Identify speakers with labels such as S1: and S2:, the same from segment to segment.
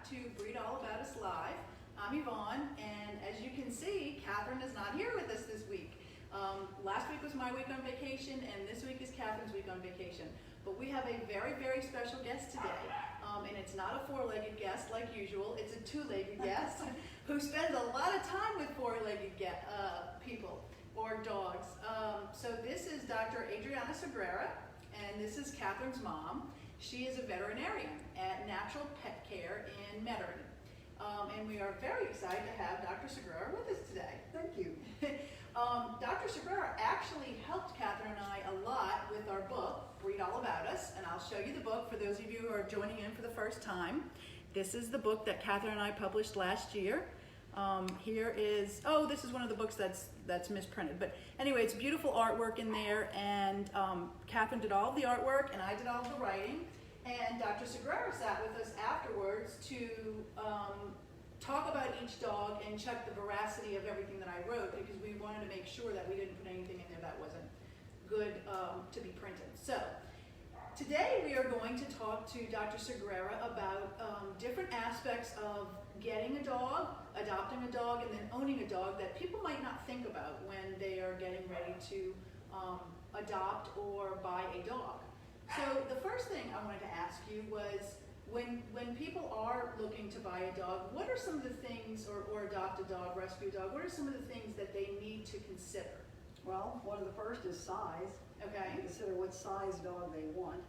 S1: to Breed All About Us Live. I'm Yvonne, and as you can see, Catherine is not here with us this week. Last week was my week on vacation, and this week is Catherine's week on vacation. But we have a very, very special guest today, and it's not a four-legged guest like usual. It's a two-legged guest who spends a lot of time with four-legged people or dogs. So this is Dr. Adriana Sagrera, and this is Catherine's mom. She is a veterinarian at Natural Pet Care in Metairie. And we are very excited to have Dr. Sagrera with us today.
S2: Thank you.
S1: Dr. Sagrera actually helped Catherine and I a lot with our book, Breed All About Us, and I'll show you the book for those of you who are joining in for the first time. This is the book that Catherine and I published last year. Here is, this is one of the books that's misprinted, but anyway, it's beautiful artwork in there, and Catherine did all the artwork, and I did all the writing, and Dr. Sagrera sat with us afterwards to talk about each dog and check the veracity of everything that I wrote, because we wanted to make sure that we didn't put anything in there that wasn't good to be printed. So today we are going to talk to Dr. Sagrera about different aspects of getting a dog, adopting a dog, and then owning a dog that people might not think about when they are getting ready to adopt or buy a dog. So the first thing I wanted to ask you was, when people are looking to buy a dog, what are some of the things, or adopt a dog, rescue a dog, what are some of the things that they need to consider?
S2: Well, one of the first is size.
S1: Okay.
S2: Consider what size dog they want,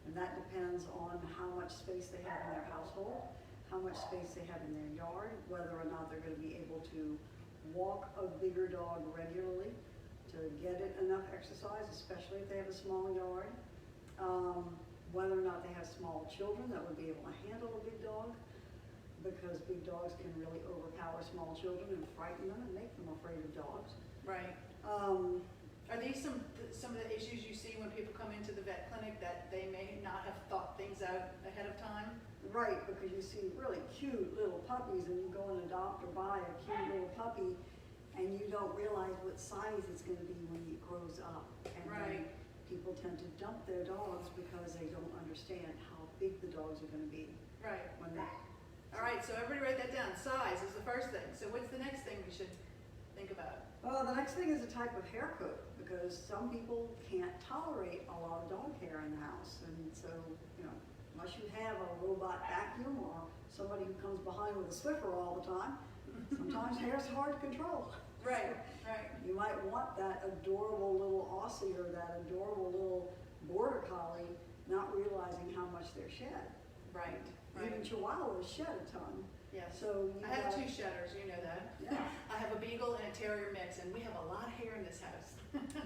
S2: and that depends on how much space they have in their household, how much space they have in their yard, whether or not they're going to be able to walk a bigger dog regularly to get it enough exercise, especially if they have a small yard. Whether or not they have small children that would be able to handle a big dog, because big dogs can really overpower small children and frighten them and make them afraid of dogs.
S1: Right. Are these some of the issues you see when people come into the vet clinic that they may not have thought things out ahead of time?
S2: Right, because you see really cute little puppies and you go and adopt or buy a cute little puppy and you don't realize what size it's going to be when it grows up. And
S1: right.
S2: People tend to dump their dogs because they don't understand how big the dogs are going to be.
S1: Right.
S2: When they.
S1: All right, so everybody write that down. Size is the first thing. So what's the next thing we should think about?
S2: Well, the next thing is the type of hair coat, because some people can't tolerate a lot of dog hair in the house. And so, unless you have a robot vacuum or somebody who comes behind with a Swiffer all the time, sometimes hair's hard to control.
S1: Right, right.
S2: You might want that adorable little Aussie or that adorable little Border Collie, not realizing how much they're shed.
S1: Right,
S2: Even Chihuahuas shed a ton.
S1: Yes.
S2: So
S1: I have two shedders, you know that.
S2: Yeah.
S1: I have a Beagle and a Terrier mix, and we have a lot of hair in this house.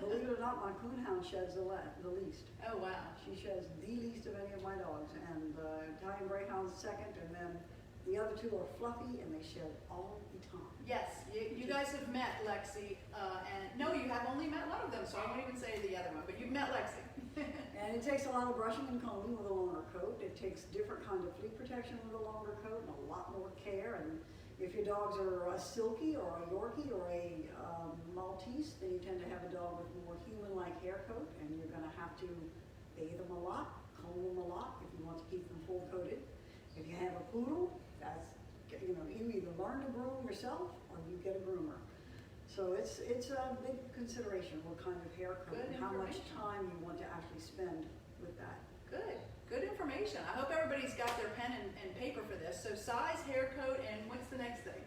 S2: Believe it or not, my Coonhound sheds the least.
S1: Oh, wow.
S2: She sheds the least of any of my dogs, and Italian Greyhound's second, and then the other two are fluffy, and they shed all the time.
S1: Yes, you guys have met Lexi, and no, you have only met one of them, so I won't even say the other one, but you've met Lexi.
S2: And it takes a lot of brushing and combing with a longer coat. It takes different kind of flea protection with a longer coat and a lot more care. And if your dogs are a Silky or a Yorkie or a Maltese, then you tend to have a dog with more human-like hair coat, and you're going to have to bathe them a lot, comb them a lot if you want to keep them full-coated. If you have a poodle, that's, you either learn to groom yourself or you get a groomer. So it's a big consideration what kind of hair coat and how much time you want to actually spend with that. Good
S1: information. I hope everybody's got their pen and paper for this. So size, hair coat, and what's the next thing?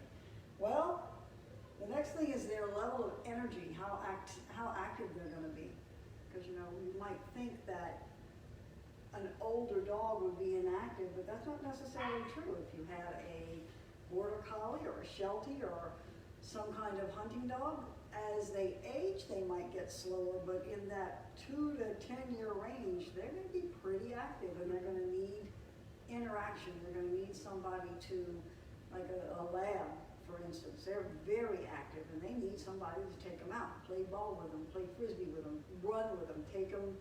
S2: Well, the next thing is their level of energy, how active they're going to be. Because you might think that an older dog would be inactive, but that's not necessarily true. If you have a Border Collie or a Sheltie or some kind of hunting dog, as they age, they might get slower, but in that 2 to 10 year range, they're going to be pretty active, and they're going to need interaction. They're going to need somebody to, like a lab, for instance. They're very active, and they need somebody to take them out, play ball with them, play frisbee with them, run with them, take them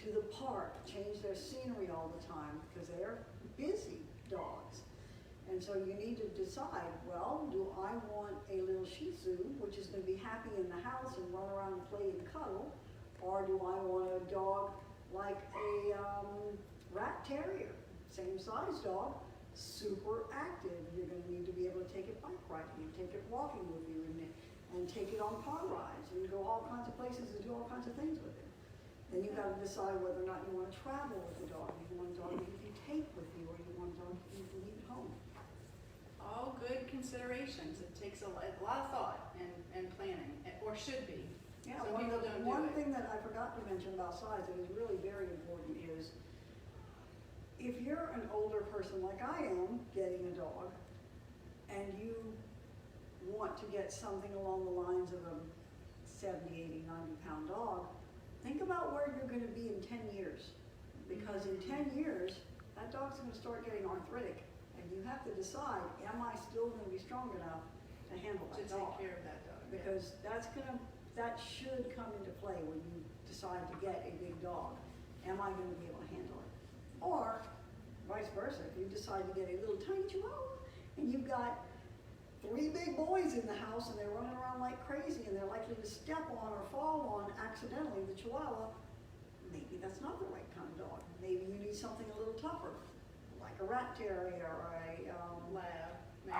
S2: to the park, change their scenery all the time, because they're busy dogs. And so you need to decide, well, do I want a little Shih Tzu, which is going to be happy in the house and run around and play and cuddle, or do I want a dog like a rat terrier, same size dog, super active. You're going to need to be able to take it bike riding and take it walking with you and take it on car rides and go all kinds of places and do all kinds of things with it. Then you've got to decide whether or not you want to travel with the dog. You want a dog that you can take with you, or you want a dog that you can leave at home.
S1: All good considerations. It takes a lot of thought and planning, or should be.
S2: Yeah,
S1: Some people don't do
S2: one
S1: it.
S2: thing that I forgot to mention about size that is really very important is if you're an older person like I am getting a dog and you want to get something along the lines of a 70, 80, 90 pound dog, think about where you're going to be in 10 years. Because in 10 years, that dog's going to start getting arthritic. And you have to decide, am I still going to be strong enough to handle that
S1: To
S2: dog?
S1: take care of that dog.
S2: Because that should come into play when you decide to get a big dog. Am I going to be able to handle it? Or vice versa, if you decide to get a little tiny chihuahua and you've got 3 big boys in the house and they're running around like crazy and they're likely to step on or fall on accidentally the chihuahua, maybe that's not the right kind of dog. Maybe you need something a little tougher, like a rat terrier or a
S1: Lab, maybe.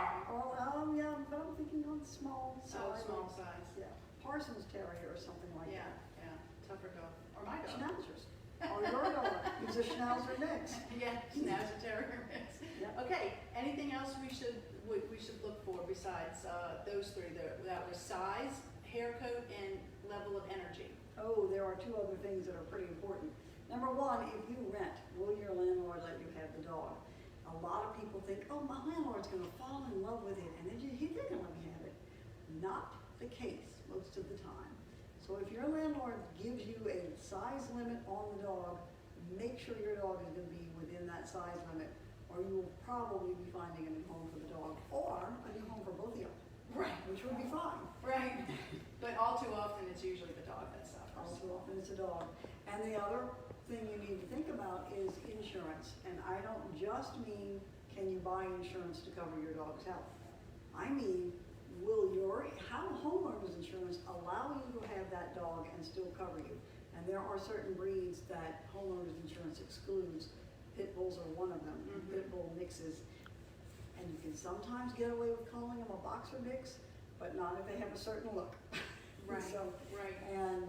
S2: yeah, but I'm thinking on the small size.
S1: Small size.
S2: Yeah, Parsons Terrier or something like
S1: Yeah,
S2: that.
S1: yeah. Tougher dog. Or my dog.
S2: Schnauzers. Or your dog. He's a Schnauzer mix.
S1: Yeah, Schnauzer Terrier mix.
S2: Yeah.
S1: Okay, anything else we should look for besides those 3? That was size, hair coat, and level of energy.
S2: Oh, there are 2 other things that are pretty important. Number 1, if you rent, will your landlord let you have the dog? A lot of people think, oh, my landlord's going to fall in love with it, and then they're going to let me have it. Not the case most of the time. So if your landlord gives you a size limit on the dog, make sure your dog is going to be within that size limit, or you will probably be finding a new home for the dog, or a new home for both of you,
S1: Right.
S2: which would be fine.
S1: Right. But all too often, it's usually the dog that suffers.
S2: All too often it's a dog. And the other thing you need to think about is insurance. And I don't just mean, can you buy insurance to cover your dog's health? I mean, how homeowners insurance allow you to have that dog and still cover you? And there are certain breeds that homeowners insurance excludes. Pit bulls are one of them, pit bull mixes. And you can sometimes get away with calling them a boxer mix, but not if they have a certain look.
S1: Right,
S2: So,
S1: right.
S2: and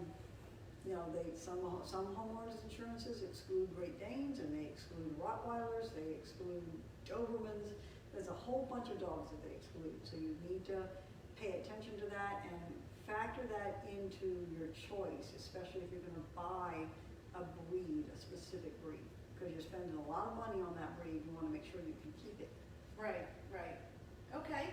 S2: some homeowners insurances exclude Great Danes, and they exclude Rottweilers, they exclude Dobermans. There's a whole bunch of dogs that they exclude. So you need to pay attention to that and factor that into your choice, especially if you're going to buy a breed, a specific breed, because you're spending a lot of money on that breed. You want to make sure you can keep it.
S1: Right, right. Okay.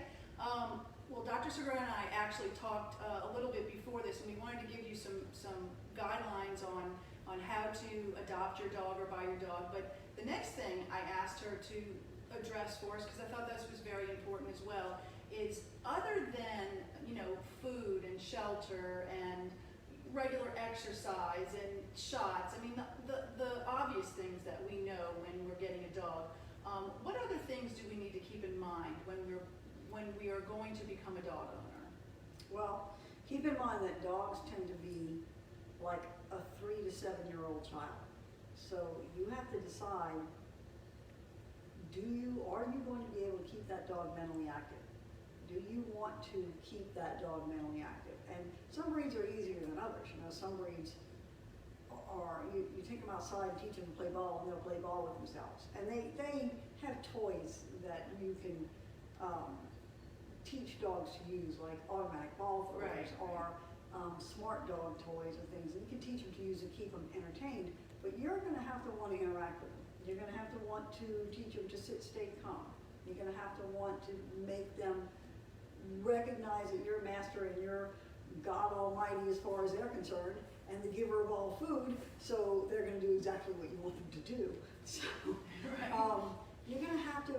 S1: Well, Dr. Sagrera and I actually talked a little bit before this, and we wanted to give you some guidelines on how to adopt your dog or buy your dog. But the next thing I asked her to address for us, because I thought this was very important as well, is other than, food and shelter and regular exercise and shots, I mean, the obvious things that we know when we're getting a dog, what other things do we need to keep in mind when we are going to become a dog owner?
S2: Well, keep in mind that dogs tend to be like a 3 to 7-year-old child. So you have to decide, are you going to be able to keep that dog mentally active? Do you want to keep that dog mentally active? And some breeds are easier than others. Some breeds you take them outside and teach them to play ball, and they'll play ball with themselves. And they have toys that you can teach dogs to use, like automatic ball throwers, or smart dog toys or things that you can teach them to use to keep them entertained. But you're going to have to want to interact with them. You're going to have to want to teach them to sit, stay calm. You're going to have to want to make them recognize that you're master and you're God Almighty as far as they're concerned, and the giver of all food, so they're going to do exactly what you want them to do. So you're going to have to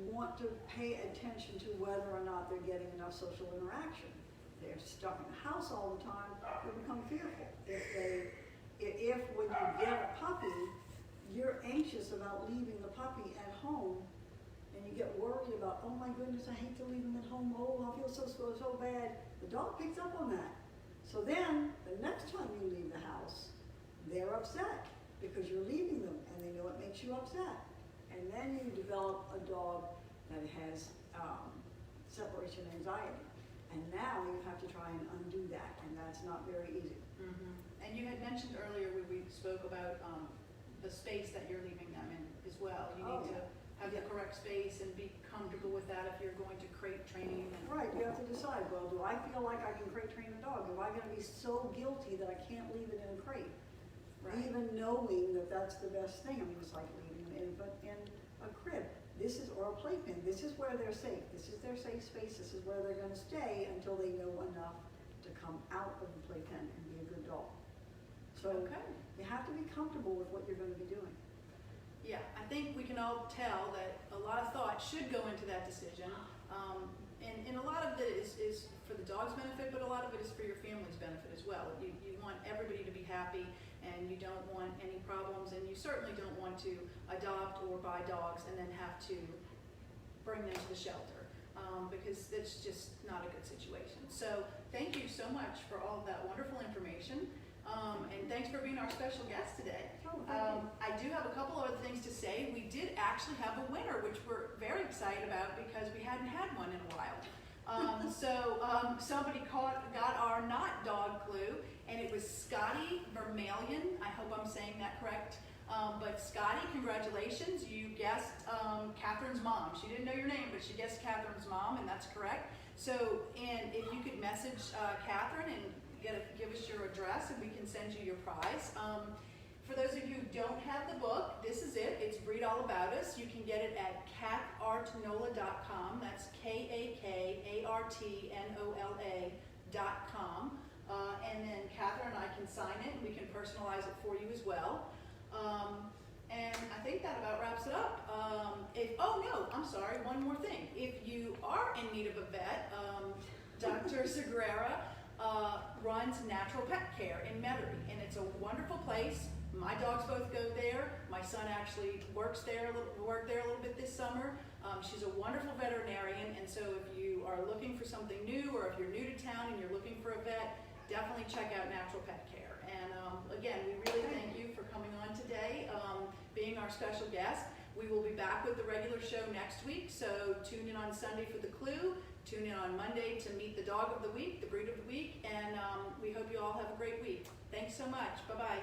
S2: want to pay attention to whether or not they're getting enough social interaction. They're stuck in the house all the time, they become fearful. If when you get a puppy, you're anxious about leaving the puppy at home, and you get worried about, oh my goodness, I hate to leave him at home, oh, I feel so bad. The dog picks up on that. So then, the next time you leave the house, they're upset because you're leaving them, and they know it makes you upset. And then you develop a dog that has separation anxiety. And now you have to try and undo that, and that's not very easy.
S1: And you had mentioned earlier when we spoke about the space that you're leaving them in as well. You need to have the correct space and be comfortable with that if you're going to crate training.
S2: Right, you have to decide, well, do I feel like I can crate train a dog? Am I gonna be so guilty that I can't leave it in a crate?
S1: Right.
S2: Even knowing that that's the best thing. I mean, it's like leaving an infant in a crib. This is, or a playpen. This is where they're safe. This is their safe space. This is where they're gonna stay until they know enough to come out of the playpen and be a good dog. So you have to be comfortable with what you're gonna be doing.
S1: Yeah, I think we can all tell that a lot of thought should go into that decision. And a lot of it is for the dog's benefit, but a lot of it is for your family's benefit as well. You want everybody to be happy, and you don't want any problems, and you certainly don't want to adopt or buy dogs and then have to bring them to the shelter, because that's just not a good situation. So thank you so much for all of that wonderful information. And thanks for being our special guest today. I do have a couple other things to say. We did actually have a winner, which we're very excited about because we hadn't had one in a while. Somebody got our not dog clue, and it was Scotty Vermalion. I hope I'm saying that correct. But Scotty, congratulations. You guessed Catherine's mom. She didn't know your name, but she guessed Catherine's mom, and that's correct. So, and if you could message Catherine and give us your address, and we can send you your prize. For those of you who don't have the book, this is it. It's Read All About Us. You can get it at kakartnola.com. That's KAKARTNOLA.com. And then Catherine and I can sign it, and we can personalize it for you as well. And I think that about wraps it up. I'm sorry, one more thing. If you are in need of a vet, Dr. Sagrera runs Natural Pet Care in Metairie, and it's a wonderful place. My dogs both go there. My son actually worked there a little bit this summer. She's a wonderful veterinarian, and so if you are looking for something new, or if you're new to town and you're looking for a vet, definitely check out Natural Pet Care. And again, we really thank you for coming on today, being our special guest. We will be back with the regular show next week, so tune in on Sunday for the clue. Tune in on Monday to meet the dog of the week, the breed of the week, and we hope you all have a great week. Thanks so much. Bye-bye.